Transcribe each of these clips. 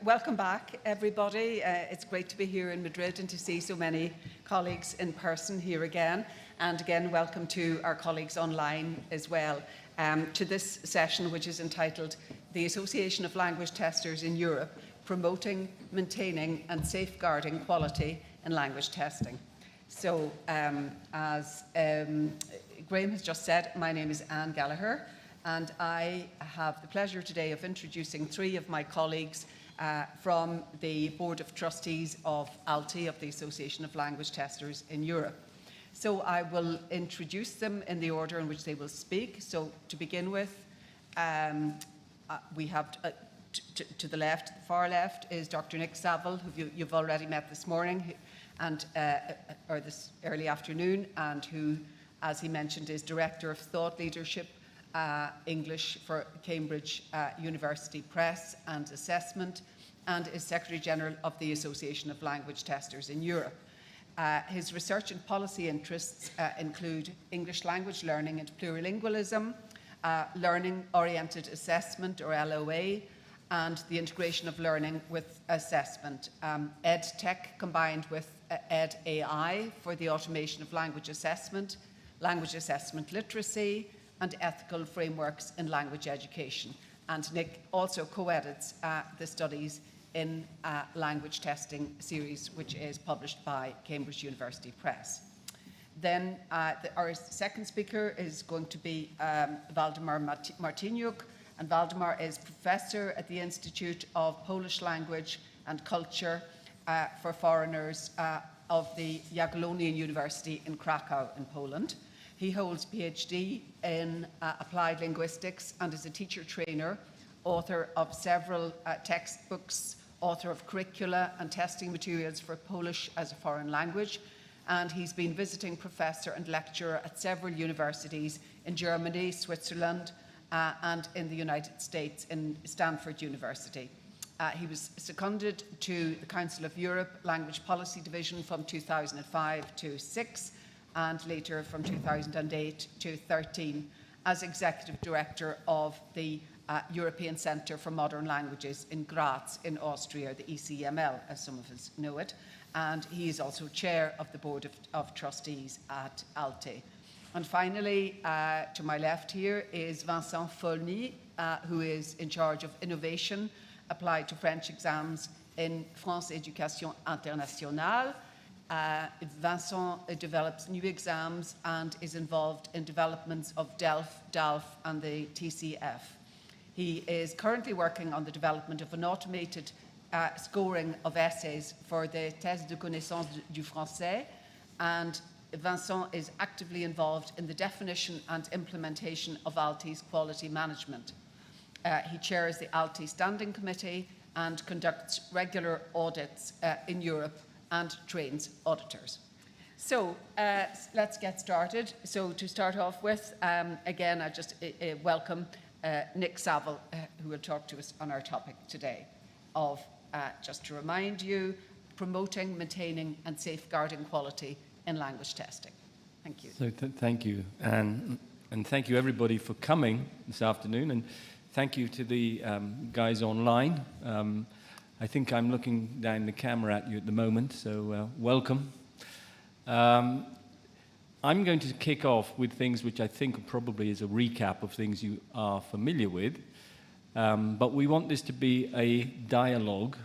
Welcome back, everybody. It's great to be here in Madrid and to see so many colleagues in person here again. And again, welcome to our colleagues online as well to this session, which is entitled The Association of Language Testers in Europe, Promoting, Maintaining and Safeguarding Quality in Language Testing. So, as Graham has just said, my name is Anne Gallagher, and I have the pleasure today of introducing three of my colleagues from the Board of Trustees of ALTE, of the Association of Language Testers in Europe. So I will introduce them in the order in which they will speak. So to begin with, we have to the left, the far left, is Dr. Nick Saville, who you've already met this morning, and or this early afternoon, and who, as he mentioned, is Director of Thought Leadership English for Cambridge University Press and Assessment, and is Secretary General of the Association of Language Testers in Europe. His research and policy interests include English language learning and plurilingualism, learning-oriented assessment, or LOA, and the integration of learning with assessment, EdTech combined with EdAI for the automation of language assessment literacy, and ethical frameworks in language education. And Nick also co-edits the Studies in Language Testing series, which is published by Cambridge University Press. Then our second speaker is going to be Waldemar Martyniuk, and Waldemar is Professor at the Institute of Polish Language and Culture for Foreigners of the Jagiellonian University in Krakow in Poland. He holds PhD in applied linguistics and is a teacher trainer, author of several textbooks, author of curricula and testing materials for Polish as a foreign language, and he's been visiting professor and lecturer at several universities in Germany, Switzerland, and in the United States in Stanford University. He was seconded to the Council of Europe Language Policy Division from 2005 to 6, and later from 2008 to 13 as Executive Director of the European Centre for Modern Languages in Graz in Austria, the ECML, as some of us know it. And he is also Chair of the Board of Trustees at ALTE. And finally, to my left here is Vincent Folny, who is in charge of innovation applied to French exams in France Éducation Internationale. Vincent develops new exams and is involved in developments of DELF, DALF and the TCF. He is currently working on the development of an automated scoring of essays for the Test de connaissance du français, and Vincent is actively involved in the definition and implementation of ALTE's quality management. He chairs the ALTE Standing Committee and conducts regular audits in Europe and trains auditors. So let's get started. So to start off with, again, I just welcome Nick Saville, who will talk to us on our topic today of, just to remind you, promoting, maintaining and safeguarding quality in language testing. Thank you. So thank you, Anne, and thank you everybody for coming this afternoon, and thank you to the guys online. I think I'm looking down the camera at you at the moment, so welcome. I'm going to kick off with things which I think probably is a recap of things you are familiar with, but we want this to be a dialogue,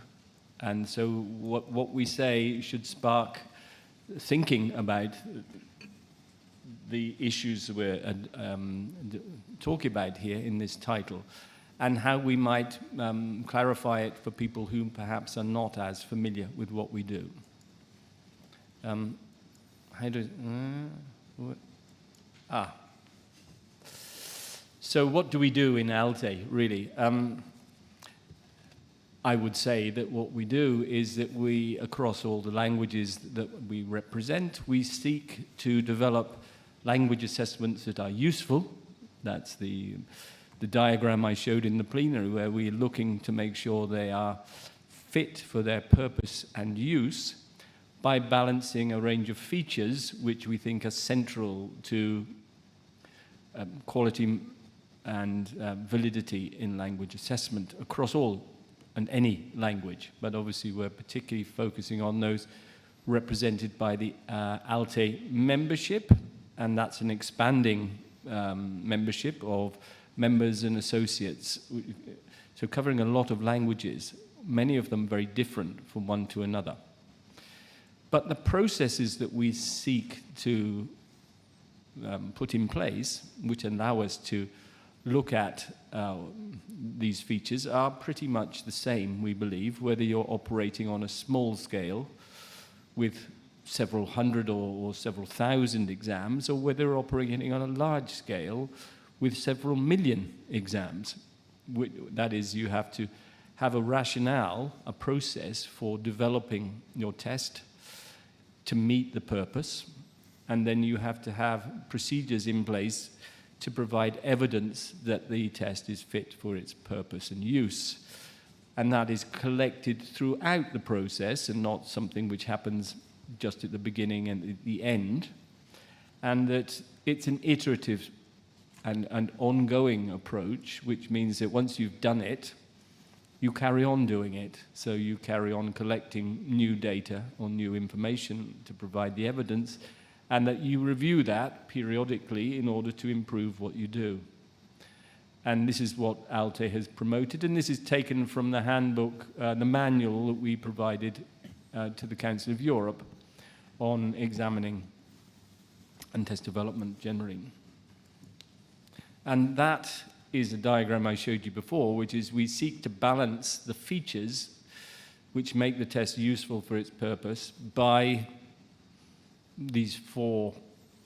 and so what we say should spark thinking about the issues we're talking about here in this title, and how we might clarify it for people who perhaps are not as familiar with what we do. So what do we do in ALTE, really? I would say that what we do is that we, across all the languages that we represent, we seek to develop language assessments that are useful. That's the diagram I showed in the plenary, where we're looking to make sure they are fit for their purpose and use by balancing a range of features which we think are central to quality and validity in language assessment across all and any language, but obviously we're particularly focusing on those represented by the ALTE membership, and that's an expanding membership of members and associates, so covering a lot of languages, many of them very different from one to another. But the processes that we seek to put in place, which allow us to look at these features, are pretty much the same, we believe, whether you're operating on a small scale with several hundred or several thousand exams, or whether you're operating on a large scale with several million exams. That is, you have to have a rationale, a process for developing your test to meet the purpose, and then you have to have procedures in place to provide evidence that the test is fit for its purpose and use. And that is collected throughout the process and not something which happens just at the beginning and at the end. And that it's an iterative and ongoing approach, which means that once you've done it, you carry on doing it. So you carry on collecting new data or new information to provide the evidence, and that you review that periodically in order to improve what you do. And this is what ALTE has promoted, and this is taken from the handbook, the manual that we provided to the Council of Europe on examining and test development generally. And that is a diagram I showed you before, which is we seek to balance the features which make the test useful for its purpose by these four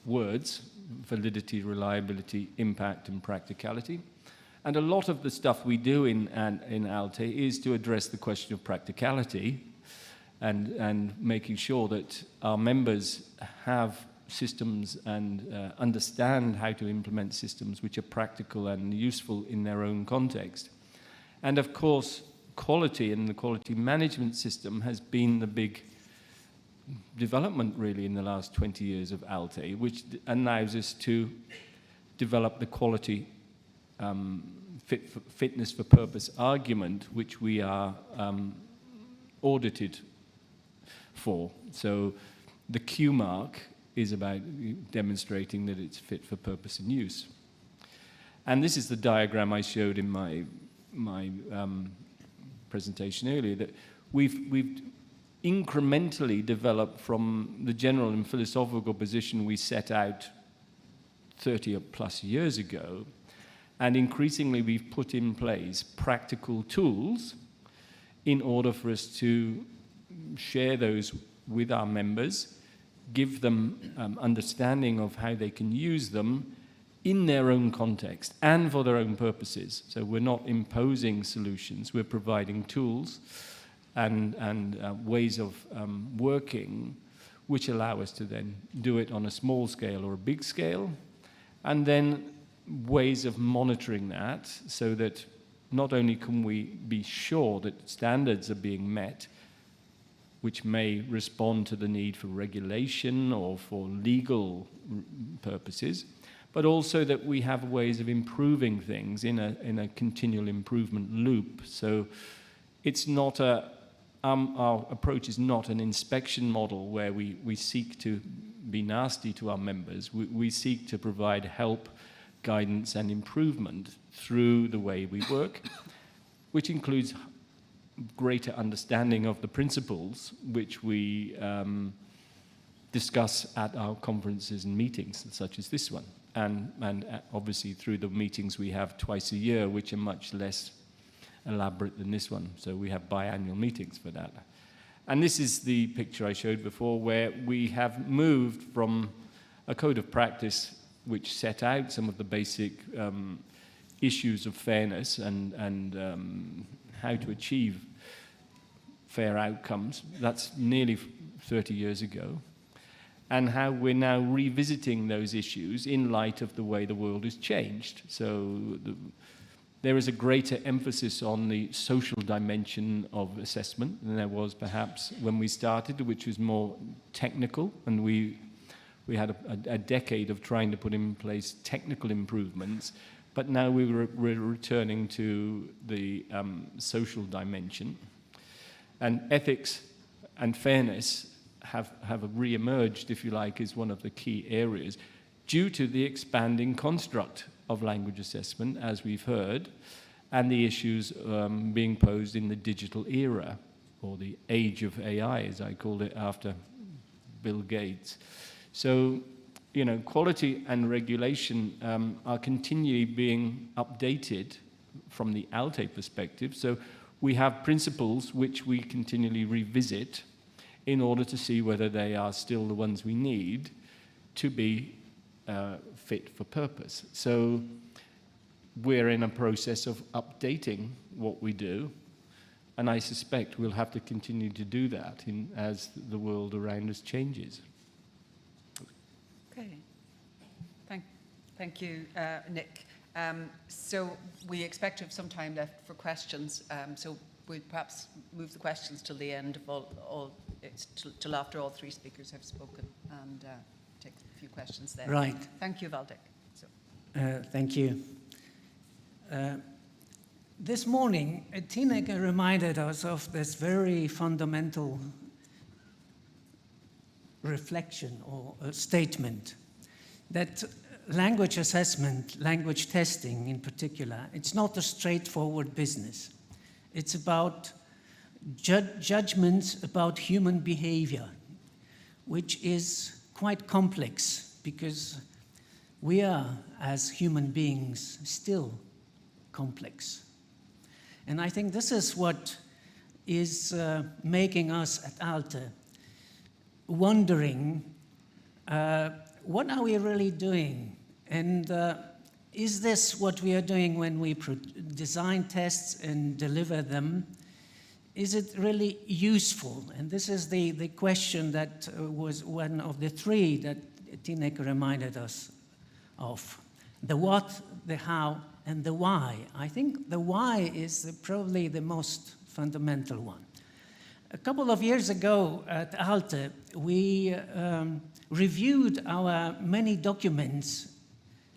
words: validity, reliability, impact, and practicality. And a lot of the stuff we do in ALTE is to address the question of practicality and making sure that our members have systems and understand how to implement systems which are practical and useful in their own context. And of course, quality and the quality management system has been the big development really in the last 20 years of ALTE, which allows us to develop the quality fitness for purpose argument, which we are audited for. So the Q mark is about demonstrating that it's fit for purpose and use. And this is the diagram I showed in my presentation earlier, that we've incrementally developed from the general and philosophical position we set out 30 plus years ago, and increasingly we've put in place practical tools in order for us to share those with our members, give them understanding of how they can use them in their own context and for their own purposes. So we're not imposing solutions, we're providing tools and ways of working which allow us to then do it on a small scale or a big scale, and then ways of monitoring that so that not only can we be sure that standards are being met, which may respond to the need for regulation or for legal purposes, but also that we have ways of improving things in a continual improvement loop. So it's not our approach is not an inspection model where we seek to be nasty to our members. We seek to provide help, guidance, and improvement through the way we work, which includes greater understanding of the principles which we discuss at our conferences and meetings, such as this one, and obviously through the meetings we have twice a year, which are much less elaborate than this one. So we have biannual meetings for that. And this is the picture I showed before, where we have moved from a code of practice which set out some of the basic issues of fairness and how to achieve fair outcomes. That's nearly 30 years ago. And how we're now revisiting those issues in light of the way the world has changed. So there is a greater emphasis on the social dimension of assessment than there was perhaps when we started, which was more technical, and we had a decade of trying to put in place technical improvements but now we're returning to the social dimension. And ethics and fairness have re-emerged, if you like, as one of the key areas due to the expanding construct of language assessment, as we've heard, and the issues being posed in the digital era, or the age of AI, as I called it after Bill Gates. So, you know, quality and regulation are continually being updated from the ALTE perspective. So we have principles which we continually revisit in order to see whether they are still the ones we need to be fit for purpose. So we're in a process of updating what we do, and I suspect we'll have to continue to do that as the world around us changes. Okay. Thank you, Nick. So we expect to have some time left for questions, so we'll perhaps move the questions till the end of till after all three speakers have spoken, and take a few questions then. Right. Thank you, Valdek. So. Thank you. This morning, Tineke reminded us of this very fundamental reflection or statement that language assessment, language testing in particular, it's not a straightforward business. It's about judgments about human behavior, which is quite complex because we are, as human beings, still complex. And I think this is what is making us at ALTE wondering, what are we really doing? And is this what we are doing when we design tests and deliver them? Is it really useful? And this is the question that was one of the three that Tineke reminded us of. The what, the how, and the why. I think the why is probably the most fundamental one. A couple of years ago at ALTE, we reviewed our many documents,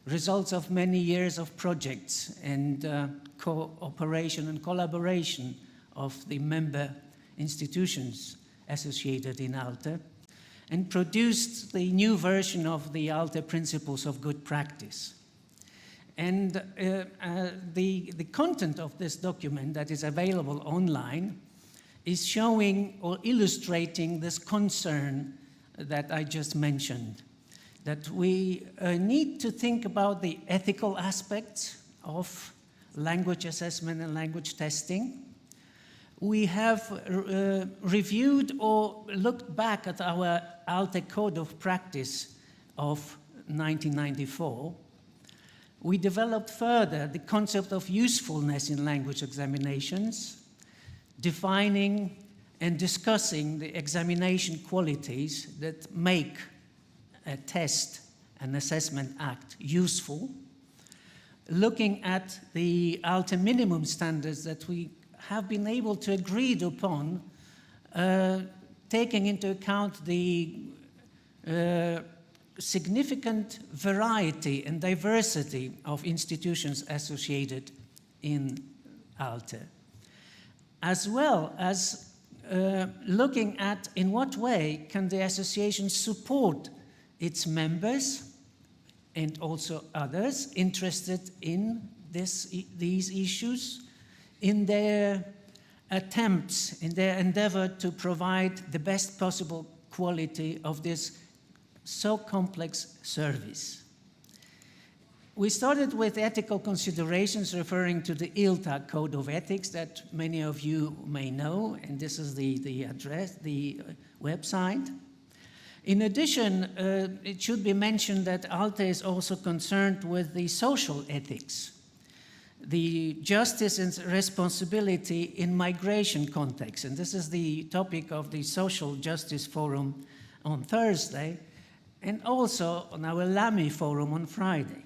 results of many years of projects and cooperation and collaboration of the member institutions associated in ALTE, and produced the new version of the ALTE Principles of Good Practice. And the content of this document that is available online is showing or illustrating this concern that I just mentioned, that we need to think about the ethical aspects of language assessment and language testing. We have reviewed or looked back at our ALTE Code of Practice of 1994. We developed further the concept of usefulness in language examinations, defining and discussing the examination qualities that make a test, an assessment act, useful, looking at the ALTE minimum standards that we have been able to agree upon, taking into account the significant variety and diversity of institutions associated in ALTE, as well as looking at in what way can the association support its members and also others interested in these issues in their attempts, in their endeavor to provide the best possible quality of this so complex service. We started with ethical considerations referring to the ALTE Code of Ethics that many of you may know, and this is the address, the website. In addition, it should be mentioned that ALTE is also concerned with the social ethics, the justice and responsibility in migration context, and this is the topic of the Social Justice Forum on Thursday, and also on our LAMI forum on Friday.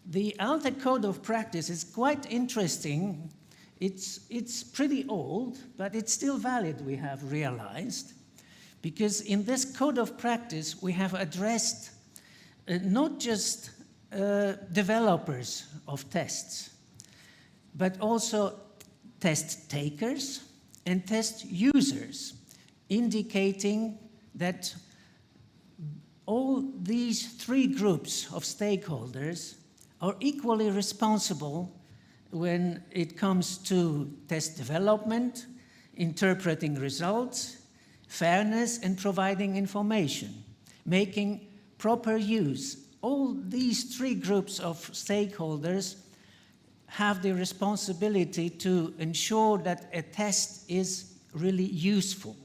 The ALTE Code of Practice is quite interesting. It's pretty old, but it's still valid, we have realized, because in this Code of Practice we have addressed not just developers of tests, but also test takers and test users, indicating that all these three groups of stakeholders are equally responsible when it comes to test development, interpreting results, fairness, and providing information, making proper use. All these three groups of stakeholders have the responsibility to ensure that a test is really useful.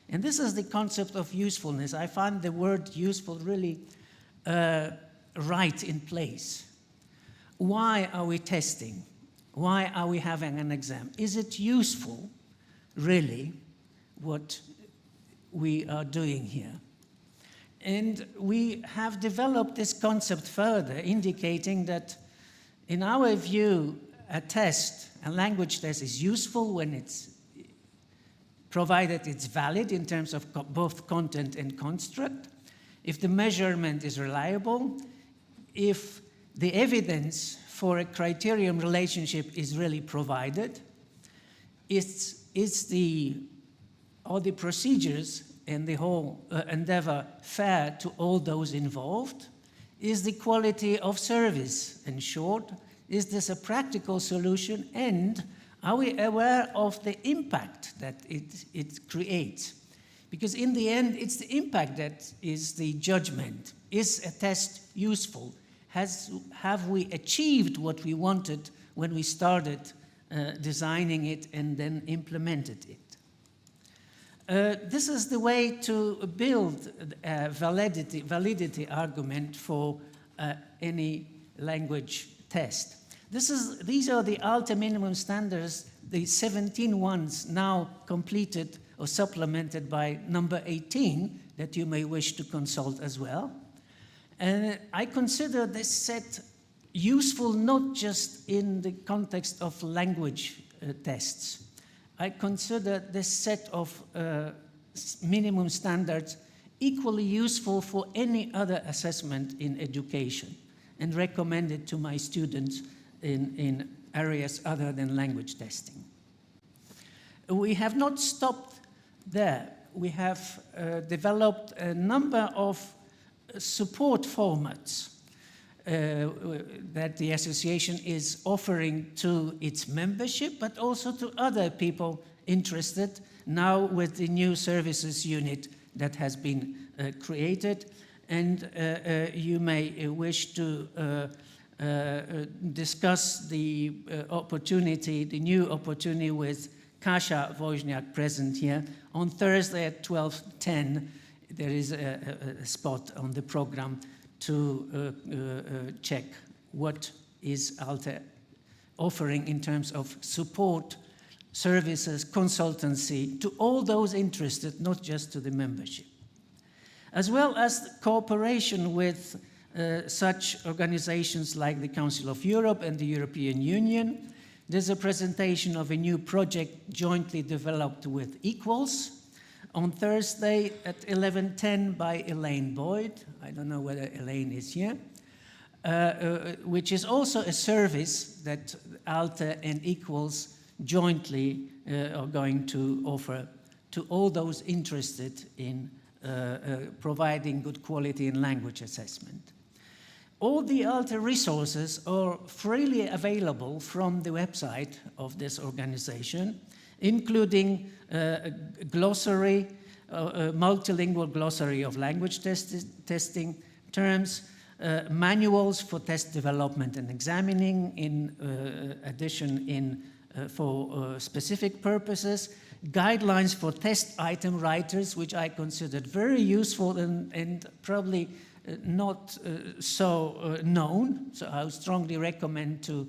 And this is the concept of usefulness. I find the word useful really right in place. Why are we testing? Why are we having an exam? Is it useful, really, what we are doing here? And we have developed this concept further, indicating that, in our view, a language test is useful when it's provided it's valid in terms of both content and construct, if the measurement is reliable, if the evidence for a criterion relationship is really provided, are the procedures and the whole endeavour fair to all those involved? Is the quality of service ensured? Is this a practical solution? And are we aware of the impact that it creates? Because in the end, it's the impact that is the judgment. Is a test useful? Have we achieved what we wanted when we started designing it and then implemented it? This is the way to build a validity argument for any language test. These are the ALTE minimum standards, the 17 ones now completed or supplemented by number 18 that you may wish to consult as well. And I consider this set useful not just in the context of language tests. I consider this set of minimum standards equally useful for any other assessment in education and recommend it to my students in areas other than language testing. We have not stopped there. We have developed a number of support formats that the association is offering to its membership, but also to other people interested now with the new services unit that has been created. And you may wish to discuss the opportunity, the new opportunity with Kasia Wojniak present here. On Thursday at 12:10, there is a spot on the program to check what is ALTE offering in terms of support, services, consultancy to all those interested, not just to the membership. As well as cooperation with such organizations like the Council of Europe and the European Union. There's a presentation of a new project jointly developed with Equals on Thursday at 11:10 by Elaine Boyd. I don't know whether Elaine is here, which is also a service that ALTE and Equals jointly are going to offer to all those interested in providing good quality in language assessment. All the ALTE resources are freely available from the website of this organization, including a glossary, a multilingual glossary of language testing terms, manuals for test development and examining, in addition for specific purposes, guidelines for test item writers, which I considered very useful and probably not so known, so I would strongly recommend to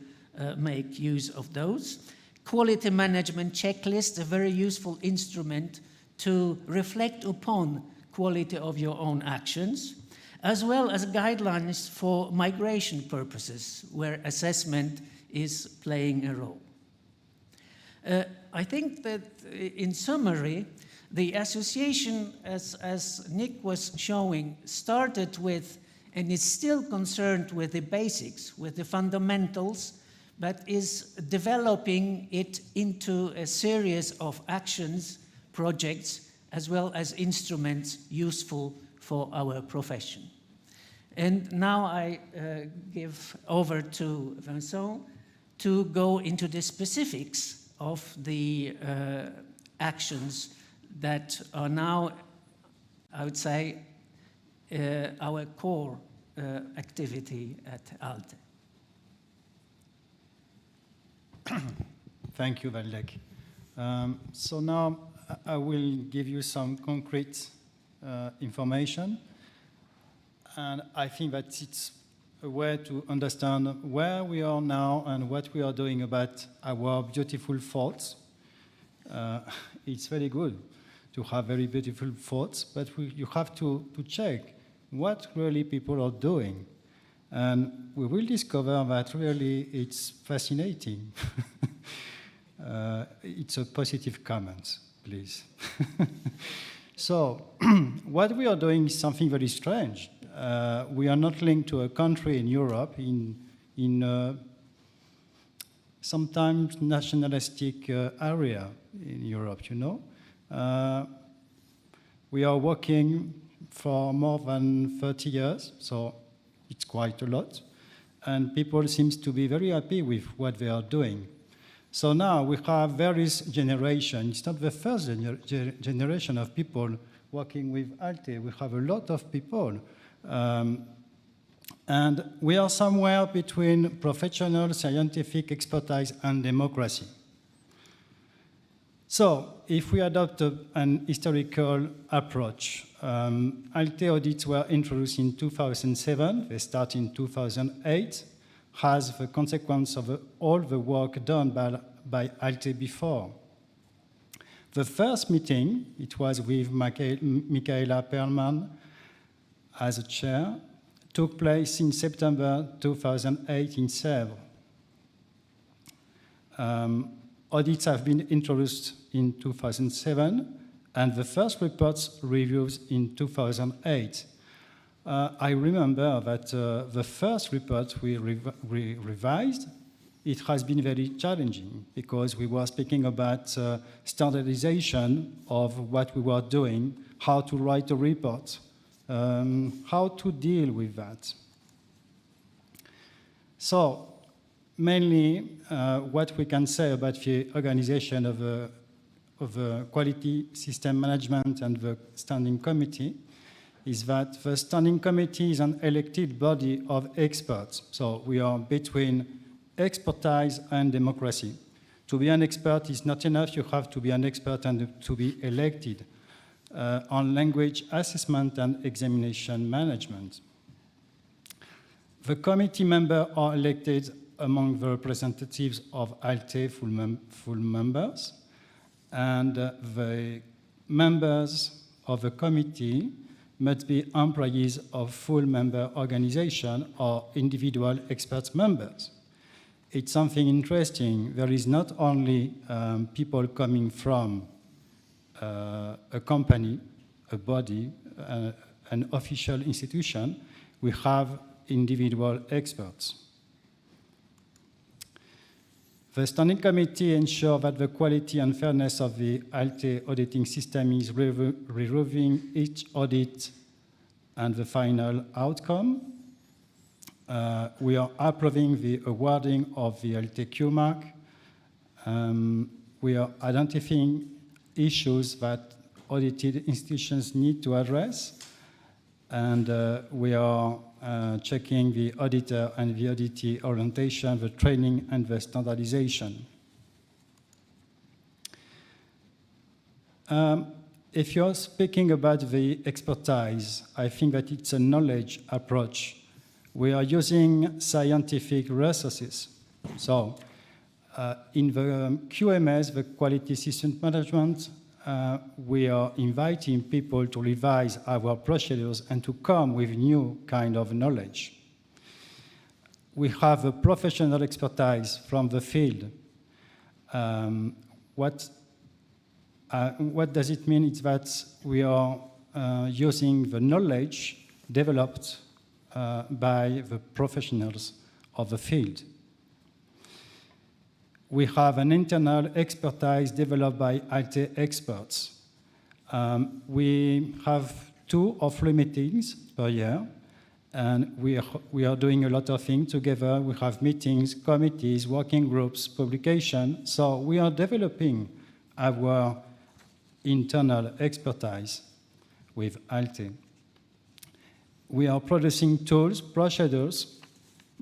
make use of those. Quality management checklist, a very useful instrument to reflect upon quality of your own actions, as well as guidelines for migration purposes, where assessment is playing a role. I think that in summary, the association, as Nick was showing, started with and is still concerned with the basics, with the fundamentals, but is developing it into a series of actions, projects, as well as instruments useful for our profession. And now I give over to Vincent to go into the specifics of the actions that are now, I would say, our core activity at ALTE. Thank you, Valdek. So now I will give you some concrete information, and I think that it's a way to understand where we are now and what we are doing about our beautiful thoughts. It's very good to have very beautiful thoughts, but you have to check what really people are doing. And we will discover that really it's fascinating. It's a positive comment, please. So what we are doing is something very strange. We are not linked to a country in Europe, in sometimes nationalistic area in Europe, you know. We are working for more than 30 years, so it's quite a lot. And people seem to be very happy with what they are doing. So now we have various generations. It's not the first generation of people working with ALTE. We have a lot of people. And we are somewhere between professional scientific expertise and democracy. So if we adopt an historical approach, ALTE audits were introduced in 2007. They start in 2008 as the consequence of all the work done by ALTE before. The first meeting, it was with Michaela Perlman as a chair, took place in September 2008 in Sèvres. Audits have been introduced in 2007, and the first reports reviews in 2008. I remember that the first report we revised, it has been very challenging because we were speaking about standardization of what we were doing, how to write a report, how to deal with that. So mainly what we can say about the organization of the quality system management and the standing committee is that the standing committee is an elected body of experts. So we are between expertise and democracy. To be an expert is not enough. You have to be an expert and to be elected on language assessment and examination management. The committee members are elected among the representatives of ALTE full members, and the members of the committee must be employees of full member organization or individual experts members. It's something interesting. There is not only people coming from a company, a body, an official institution. We have individual experts. The Standing Committee ensures that the quality and fairness of the ALTE auditing system is reviewing each audit and the final outcome. We are approving the awarding of the ALTE Q mark. We are identifying issues that audited institutions need to address, and we are checking the auditor and the auditee orientation, the training, and the standardization. If you're speaking about the expertise, I think that it's a knowledge approach. We are using scientific resources. So in the QMS, the Quality System Management, we are inviting people to revise our procedures and to come with new kind of knowledge. We have a professional expertise from the field. What does it mean? It's that we are using the knowledge developed by the professionals of the field. We have an internal expertise developed by ALTE experts. We have 2 or 3 meetings per year, and we are doing a lot of things together. We have meetings, committees, working groups, publication. So we are developing our internal expertise with ALTE. We are producing tools, procedures,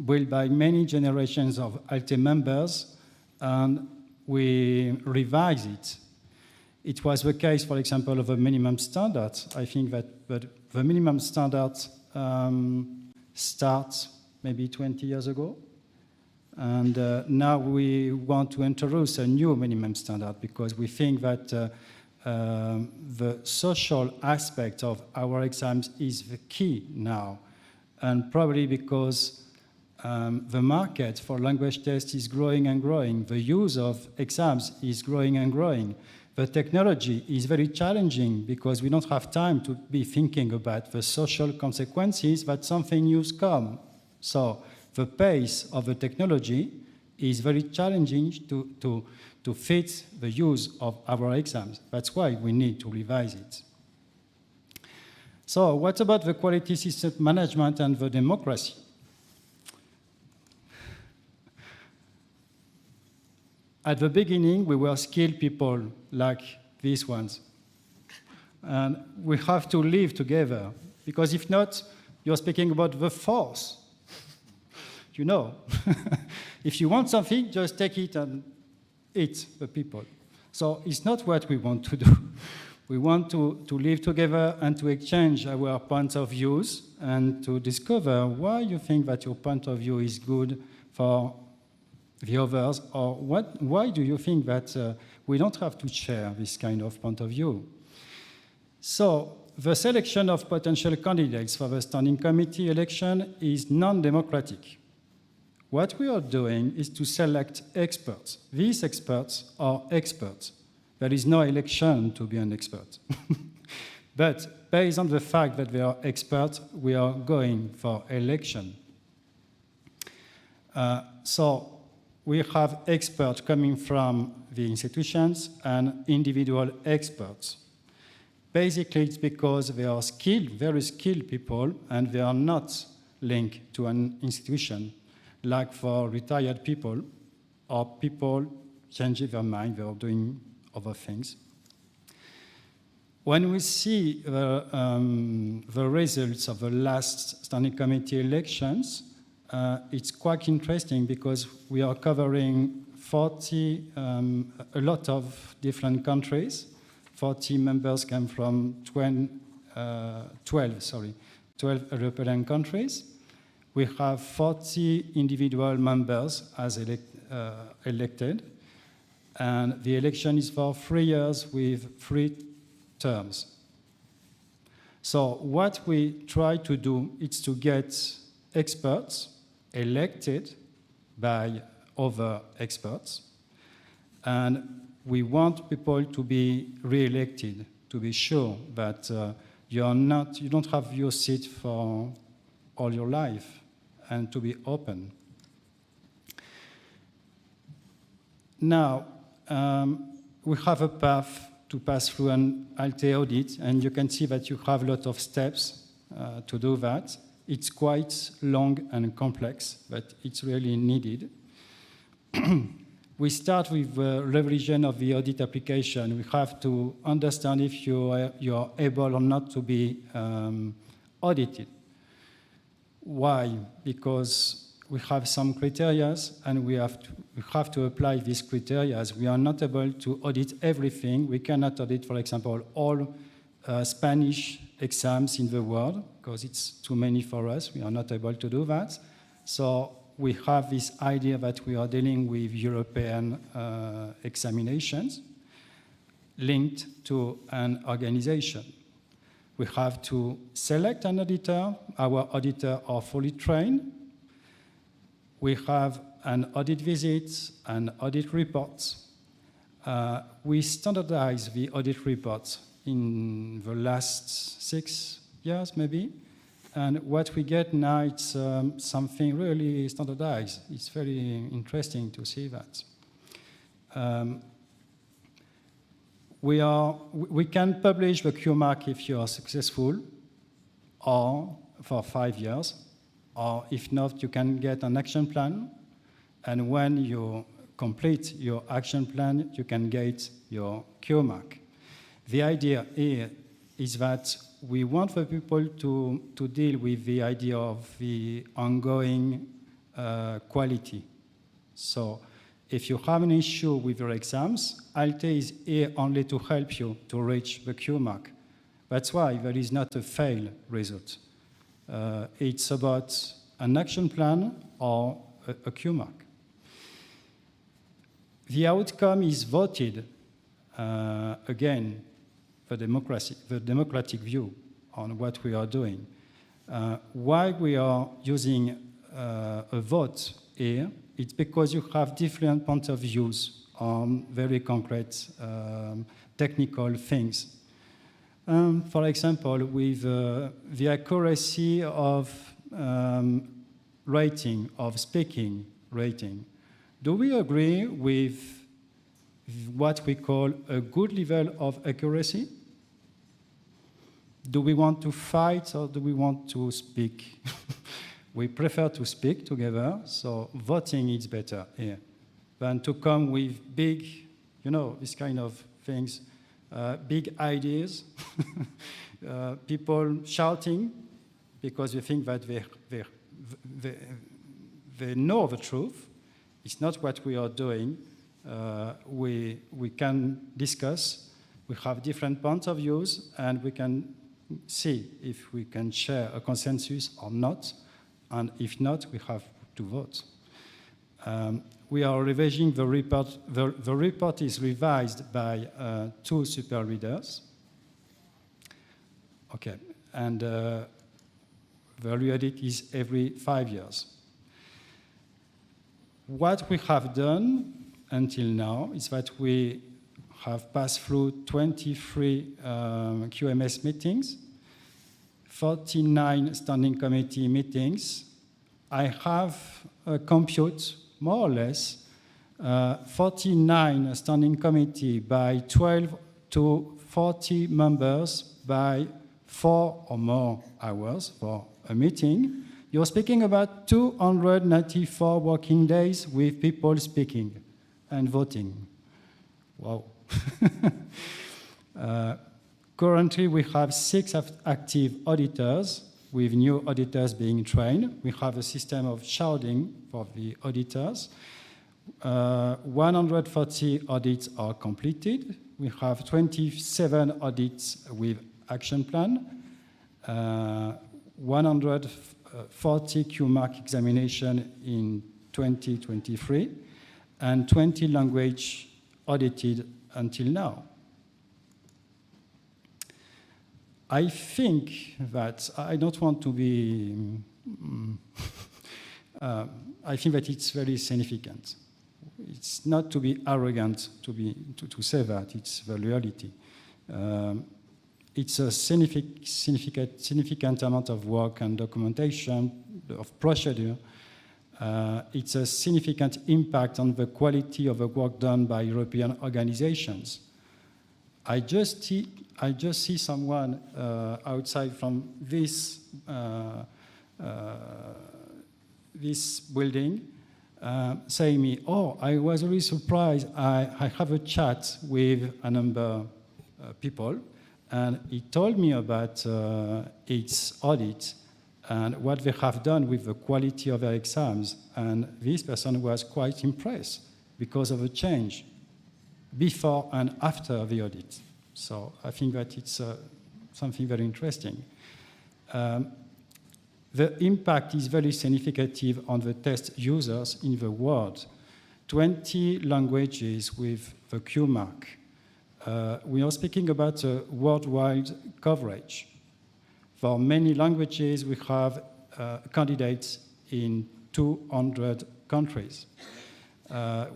built by many generations of ALTE members, and we revise it. It was the case, for example, of a minimum standard. I think that the minimum standard starts maybe 20 years ago. And now we want to introduce a new minimum standard because we think that the social aspect of our exams is the key now. And probably because the market for language tests is growing and growing. The use of exams is growing and growing. The technology is very challenging because we don't have time to be thinking about the social consequences that something new comes. So the pace of the technology is very challenging to fit the use of our exams. That's why we need to revise it. So what about the quality system management and the democracy? At the beginning, we were skilled people like these ones. And we have to live together, because if not, you're speaking about the force. You know, if you want something, just take it and eat the people. So it's not what we want to do. We want to live together and to exchange our points of views and to discover why you think that your point of view is good for the others, or why do you think that we don't have to share this kind of point of view? So the selection of potential candidates for the standing committee election is non-democratic. What we are doing is to select experts. These experts are experts. There is no election to be an expert. But based on the fact that they are experts, we are going for election. So we have experts coming from the institutions and individual experts. Basically, it's because they are skilled, very skilled people, and they are not linked to an institution, like for retired people or people changing their mind, they are doing other things. When we see the results of the last standing committee elections, it's quite interesting because we are covering a lot of different countries. 40 members came from 12 European countries. We have 40 individual members as elected, and the election is for 3 years with 3 terms. So what we try to do is to get experts elected by other experts, and we want people to be re-elected, to be sure that you don't have your seat for all your life, and to be open. Now, we have a path to pass through an ALTE audit, and you can see that you have a lot of steps to do that. It's quite long and complex, but it's really needed. We start with the revision of the audit application. We have to understand if you are able or not to be audited. Why? Because we have some criteria, and we have to apply these criteria. We are not able to audit everything. We cannot audit, for example, all Spanish exams in the world, because it's too many for us. We are not able to do that. So we have this idea that we are dealing with European examinations linked to an organization. We have to select an auditor. Our auditors are fully trained. We have an audit visit and audit reports. We standardize the audit reports in the last 6 years, maybe, And what we get now, it's something really standardized. It's very interesting to see that. We can publish the Q mark if you are successful, or for 5 years, or if not, you can get an action plan. And when you complete your action plan, you can get your Q mark. The idea here is that we want the people to deal with the idea of the ongoing quality. So if you have an issue with your exams, ALTE is here only to help you to reach the Q mark. That's why there is not a fail result. It's about an action plan or a Q mark. The outcome is voted, again, the democratic view on what we are doing. Why we are using a vote here, it's because you have different points of views on very concrete technical things. For example, with the accuracy of rating, of speaking rating, do we agree with what we call a good level of accuracy? Do we want to fight or do we want to speak? We prefer to speak together, so voting is better here than to come with big, this kind of things, big ideas, people shouting because they think that they know the truth. It's not what we are doing. We can discuss, we have different points of views, and we can see if we can share a consensus or not, and if not, we have to vote. We are revising the report. The report is revised by 2 super readers. Okay, and the re-audit is every 5 years. What we have done until now is that we have passed through 23 QMS meetings, 49 standing committee meetings. I have compute, more or less, 49 standing committee by 12 to 40 members by 4 or more hours for a meeting. You're speaking about 294 working days with people speaking and voting. Wow. Currently, we have 6 active auditors, with new auditors being trained. We have a system of shouting for the auditors. 140 audits are completed. We have 27 audits with action plan, 140 Q-mark examination in 2023, and 20 language audited until now. I think that I don't want to be, I think that it's very significant. It's not to be arrogant to say that, it's the reality. It's a significant amount of work and documentation, of procedure. It's a significant impact on the quality of the work done by European organizations. I just see someone outside from this this building saying me, "Oh, I was really surprised. I have a chat with a number of people, and he told me about its audit and what they have done with the quality of their exams. And this person was quite impressed because of a change before and after the audit." So I think that it's something very interesting. The impact is very significant on the test users in the world. 20 languages with the Q mark. We are speaking about a worldwide coverage. For many languages, we have candidates in 200 countries.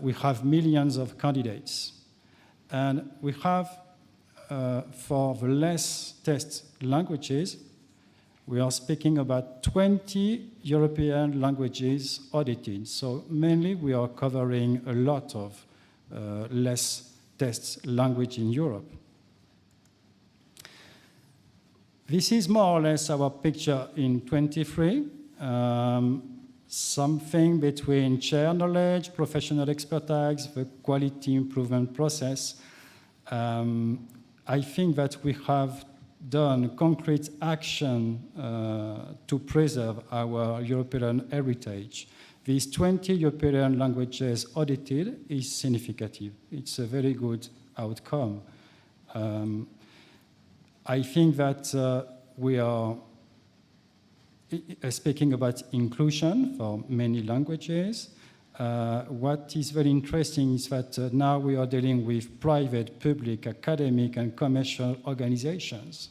We have millions of candidates. And we have, for the less test languages, we are speaking about 20 European languages audited. So mainly we are covering a lot of less test language in Europe. This is more or less our picture in 23. Something between shared knowledge, professional expertise, the quality improvement process. I think that we have done concrete action to preserve our European heritage. These 20 European languages audited is significant. It's a very good outcome. I think that we are speaking about inclusion for many languages. What is very interesting is that now we are dealing with private, public, academic, and commercial organizations.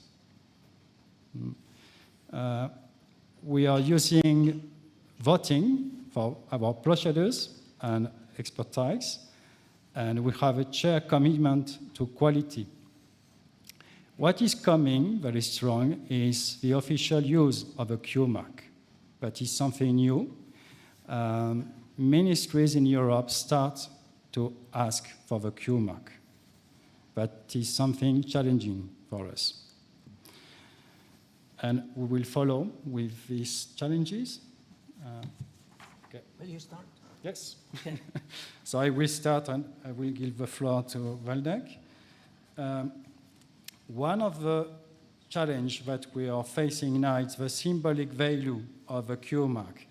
We are using voting for our procedures and expertise, and we have a shared commitment to quality. What is coming very strong is the official use of a Q mark. That is something new. Ministries in Europe start to ask for the Q mark. That is something challenging for us. And we will follow with these challenges. Okay. Will you start? Yes. Okay. So I will start and I will give the floor to Waldek. One of the challenges that we are facing now is the symbolic value of the Q mark.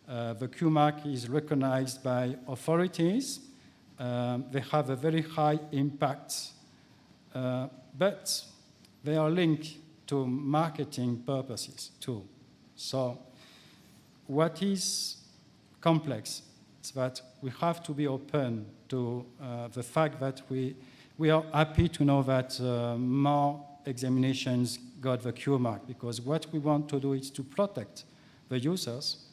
The Q mark is recognized by authorities. They have a very high impact, but they are linked to marketing purposes too. So what is complex is that we have to be open to the fact that we are happy to know that more examinations got the Q mark, because what we want to do is to protect the users,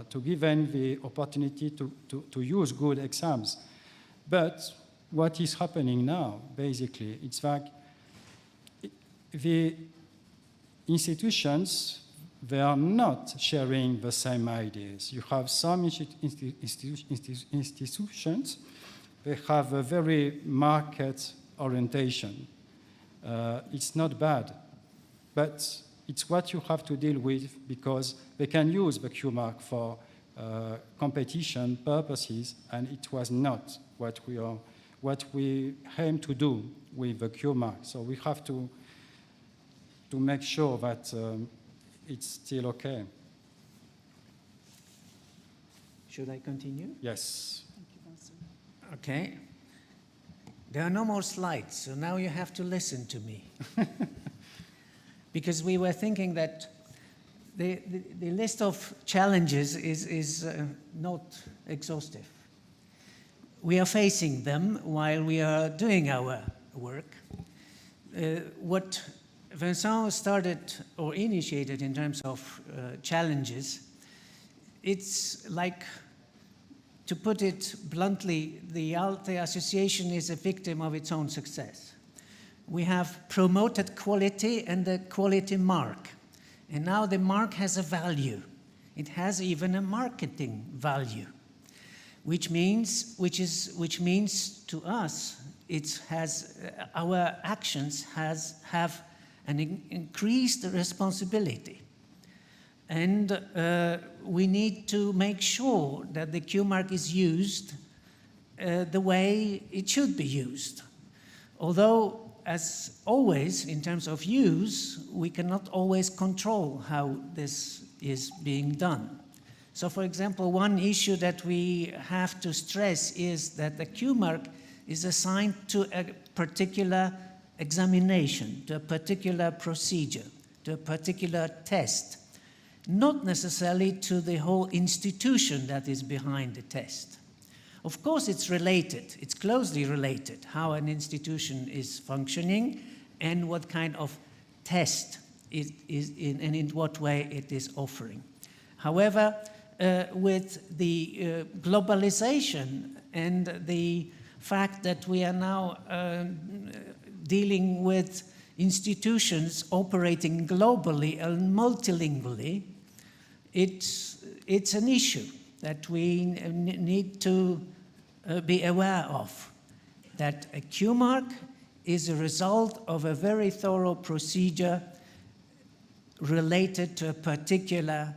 to give them the opportunity to use good exams. But what is happening now, basically, it's like the institutions, they are not sharing the same ideas. You have some institutions, they have a very market orientation. It's not bad, but it's what you have to deal with, because they can use the Q mark for competition purposes, and it was not what we aim to do with the Q mark. So we have to make sure that it's still okay. Should I continue? Yes. Okay. There are no more slides, so now you have to listen to me. Because we were thinking that the list of challenges is not exhaustive. We are facing them while we are doing our work. What Vincent started or initiated in terms of challenges, it's like, to put it bluntly, the ALTE Association is a victim of its own success. We have promoted quality and the quality mark. And now the mark has a value. It has even a marketing value, which means to us, our actions have an increased responsibility. And we need to make sure that the Q mark is used the way it should be used. Although, as always, in terms of use, we cannot always control how this is being done. So, for example, one issue that we have to stress is that the Q mark is assigned to a particular examination, to a particular procedure, to a particular test, not necessarily to the whole institution that is behind the test. Of course, it's related, it's closely related, how an institution is functioning and what kind of test it is in, and in what way it is offering. However, with the globalization and the fact that we are now dealing with institutions operating globally and multilingually, it's an issue that we need to be aware of, that a Q mark is a result of a very thorough procedure related to a particular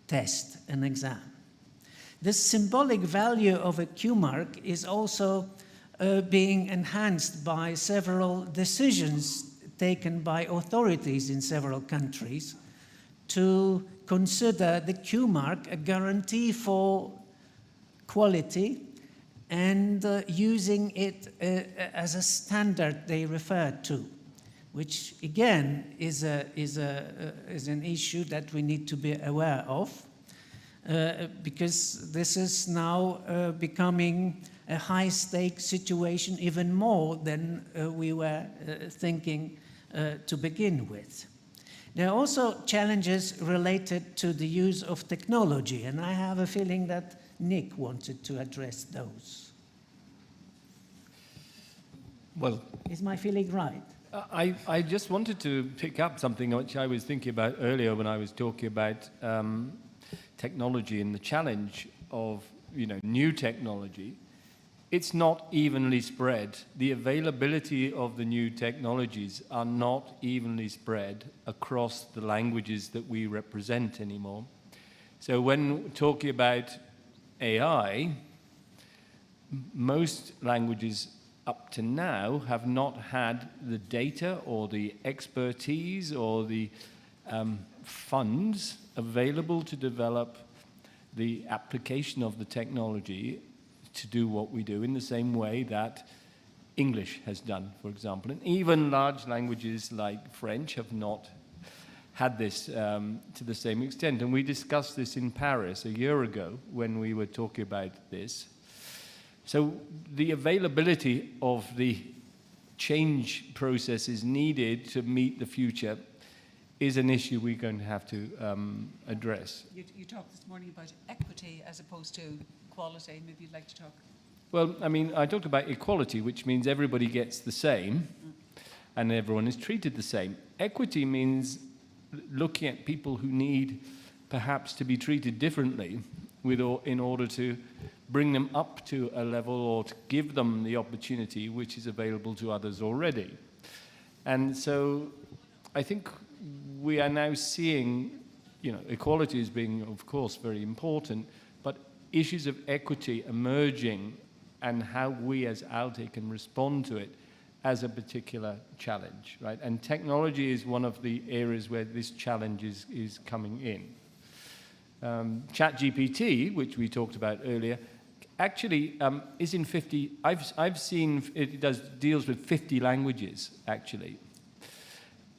test, an exam. The symbolic value of a Q mark is also being enhanced by several decisions taken by authorities in several countries to consider the Q mark a guarantee for quality and using it as a standard they refer to, which again is an issue that we need to be aware of, because this is now becoming a high-stakes situation even more than we were thinking to begin with. There are also challenges related to the use of technology, and I have a feeling that Nick wanted to address those. Well, is my feeling right? I just wanted to pick up something which I was thinking about earlier when I was talking about technology and the challenge of new technology. It's not evenly spread. The availability of the new technologies are not evenly spread across the languages that we represent anymore. So when talking about AI, most languages up to now have not had the data or the expertise or the funds available to develop the application of the technology to do what we do in the same way that English has done, for example. And even large languages like French have not had this to the same extent. And we discussed this in Paris a year ago when we were talking about this. So the availability of the change processes needed to meet the future is an issue we're going to have to address. You talked this morning about equity as opposed to quality. Maybe you'd like to talk. Well, I mean, I talked about equality, which means everybody gets the same and everyone is treated the same. Equity means looking at people who need perhaps to be treated differently in order to bring them up to a level or to give them the opportunity which is available to others already. And so I think we are now seeing, equality as being, of course, very important, but issues of equity emerging and how we as ALTE can respond to it as a particular challenge, right? And technology is one of the areas where this challenge is coming in. ChatGPT, which we talked about earlier, actually is in 50, I've seen it deals with 50 languages, actually.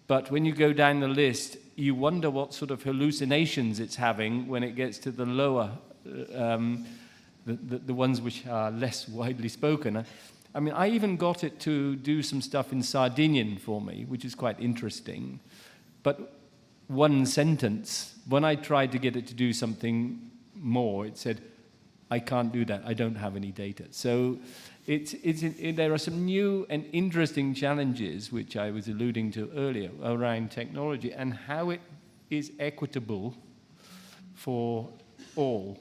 But when you go down the list, you wonder what sort of hallucinations it's having when it gets to the lower, the ones which are less widely spoken. I mean, I even got it to do some stuff in Sardinian for me, which is quite interesting. But one sentence, when I tried to get it to do something more, it said, I can't do that, I don't have any data. So there are some new and interesting challenges, which I was alluding to earlier, around technology and how it is equitable for all.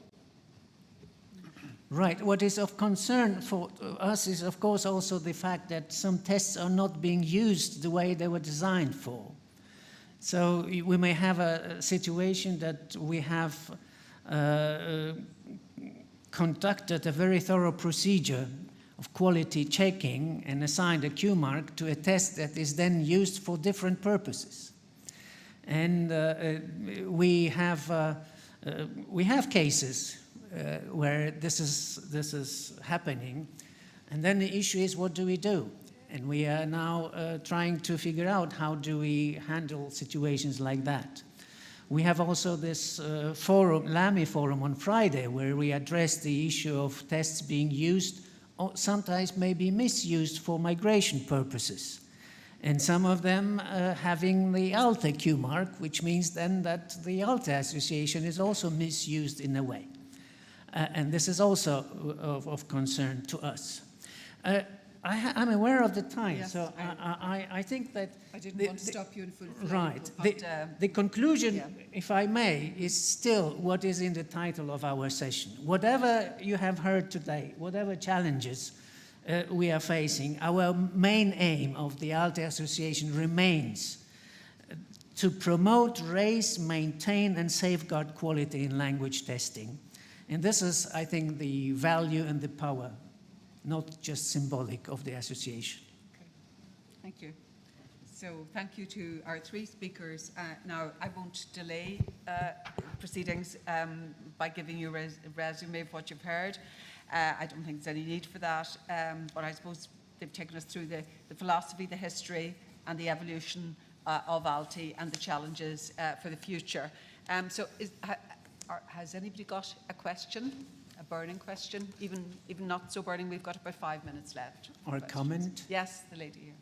Right. What is of concern for us is, of course, also the fact that some tests are not being used the way they were designed for. So we may have a situation that we have conducted a very thorough procedure of quality checking and assigned a Q mark to a test that is then used for different purposes. And we have cases where this is happening, and then the issue is, what do we do? And we are now trying to figure out how do we handle situations like that. We have also this forum, LAMI forum on Friday, where we address the issue of tests being used, or sometimes maybe misused for migration purposes. And some of them having the ALTE Q mark, which means then that the ALTE Association is also misused in a way. And this is also of concern to us. I'm aware of the time, Yes, so I think that... I didn't the- want to stop you in full flow. Right. But, The conclusion, yeah. if I may, is still what is in the title of our session. Whatever you have heard today, whatever challenges we are facing, our main aim of the ALTE Association remains to promote, raise, maintain, and safeguard quality in language testing. And this is, I think, the value and the power, not just symbolic, of the association. Okay. Thank you. So thank you to our three speakers. Now, I won't delay proceedings by giving you a resume of what you've heard. I don't think there's any need for that, but I suppose they've taken us through the philosophy, the history, and the evolution of ALTE and the challenges for the future. So has anybody got a question, a burning question? Even not so burning, we've got about 5 minutes left. Or a comment? Yes, the lady here.